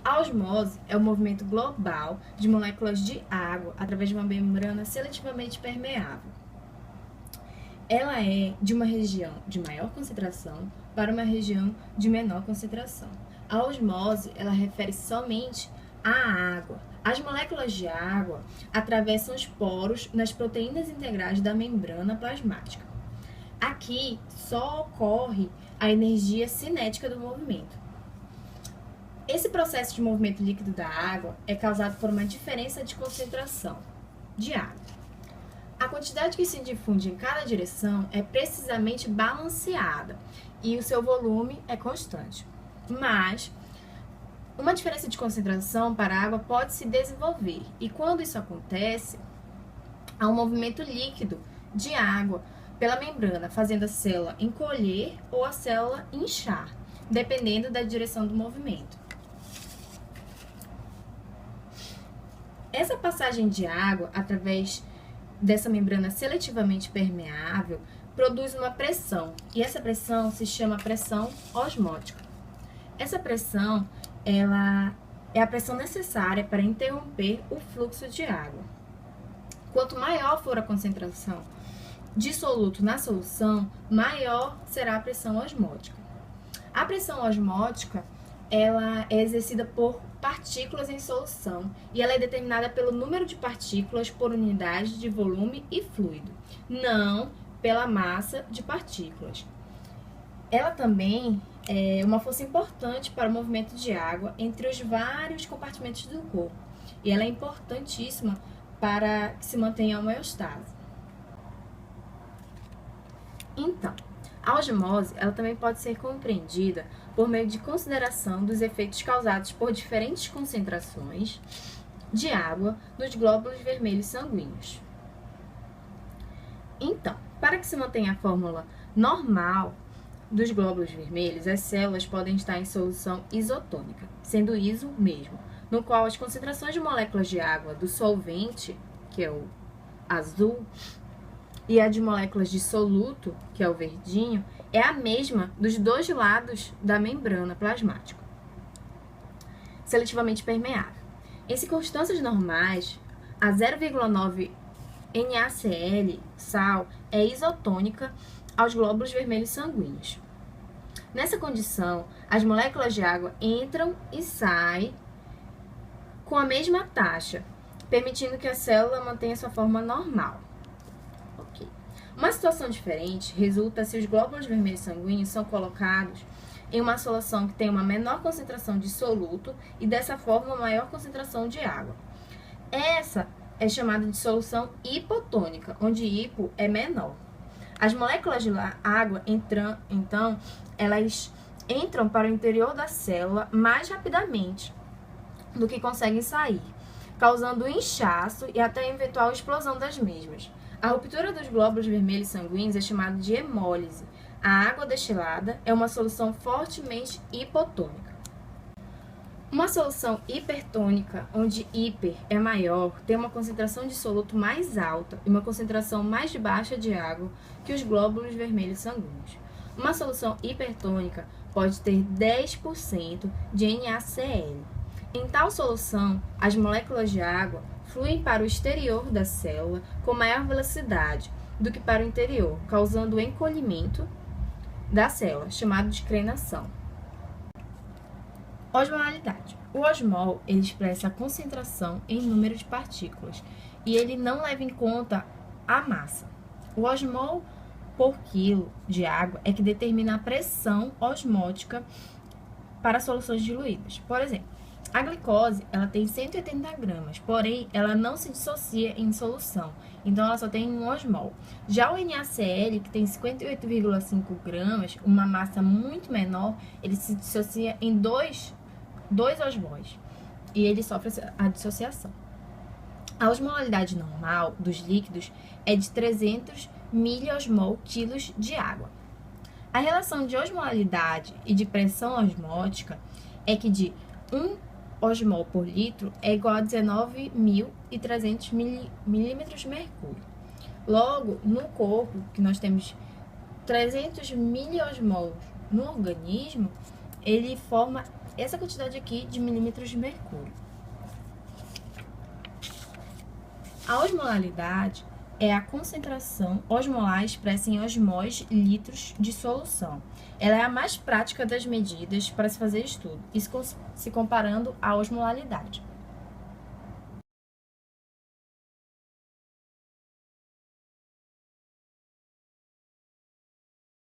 A osmose é o movimento global de moléculas de água através de uma membrana seletivamente permeável. Ela é de uma região de maior concentração para uma região de menor concentração. A osmose, ela refere somente à água. As moléculas de água atravessam os poros nas proteínas integrais da membrana plasmática. Aqui só ocorre a energia cinética do movimento. Esse processo de movimento líquido da água é causado por uma diferença de concentração de água. A quantidade que se difunde em cada direção é precisamente balanceada e o seu volume é constante. Mas uma diferença de concentração para a água pode se desenvolver e quando isso acontece, há um movimento líquido de água pela membrana, fazendo a célula encolher ou a célula inchar, dependendo da direção do movimento. Essa passagem de água através dessa membrana seletivamente permeável produz uma pressão, e essa pressão se chama pressão osmótica. Essa pressão, ela é a pressão necessária para interromper o fluxo de água. Quanto maior for a concentração de soluto na solução, maior será a pressão osmótica. A pressão osmótica, ela é exercida por partículas em solução e ela é determinada pelo número de partículas por unidade de volume e fluido, não pela massa de partículas. Ela também é uma força importante para o movimento de água entre os vários compartimentos do corpo e ela é importantíssima para que se mantenha a homeostase. Então, a osmose, ela também pode ser compreendida por meio de consideração dos efeitos causados por diferentes concentrações de água nos glóbulos vermelhos sanguíneos. Então, para que se mantenha a fórmula normal dos glóbulos vermelhos, as células podem estar em solução isotônica, sendo iso mesmo, no qual as concentrações de moléculas de água do solvente, que é o azul, e a de moléculas de soluto, que é o verdinho, é a mesma dos dois lados da membrana plasmática, seletivamente permeável. Em circunstâncias normais, a 0,9 NaCl, sal, é isotônica aos glóbulos vermelhos sanguíneos. Nessa condição, as moléculas de água entram e saem com a mesma taxa, permitindo que a célula mantenha sua forma normal. Uma situação diferente resulta se os glóbulos vermelhos sanguíneos são colocados em uma solução que tem uma menor concentração de soluto e, dessa forma, uma maior concentração de água. Essa é chamada de solução hipotônica, onde hipo é menor. As moléculas de água, então, elas entram para o interior da célula mais rapidamente do que conseguem sair, causando inchaço e até eventual explosão das mesmas. A ruptura dos glóbulos vermelhos sanguíneos é chamada de hemólise. A água destilada é uma solução fortemente hipotônica. Uma solução hipertônica, onde hiper é maior, tem uma concentração de soluto mais alta e uma concentração mais baixa de água que os glóbulos vermelhos sanguíneos. Uma solução hipertônica pode ter 10% de NaCl. Em tal solução, as moléculas de água fluem para o exterior da célula com maior velocidade do que para o interior, causando o encolhimento da célula, chamado de crenação. Osmolaridade. O osmol, ele expressa a concentração em número de partículas e ele não leva em conta a massa. O osmol por quilo de água é que determina a pressão osmótica para soluções diluídas. Por exemplo, a glicose, ela tem 180 gramas, porém, ela não se dissocia em solução, então ela só tem um osmol. Já o NaCl, que tem 58,5 gramas, uma massa muito menor, ele se dissocia em dois osmóis e ele sofre a dissociação. A osmolaridade normal dos líquidos é de 300 miliosmol quilos de água. A relação de osmolaridade e de pressão osmótica é que de 1 osmol por litro é igual a 19.300 milímetros de mercúrio. Logo, no corpo, que nós temos 300 miliosmols no organismo, ele forma essa quantidade aqui de milímetros de mercúrio. A osmolaridade é a concentração osmolar expressa em osmós litros de solução. Ela é a mais prática das medidas para se fazer estudo, isso se comparando à osmolaridade.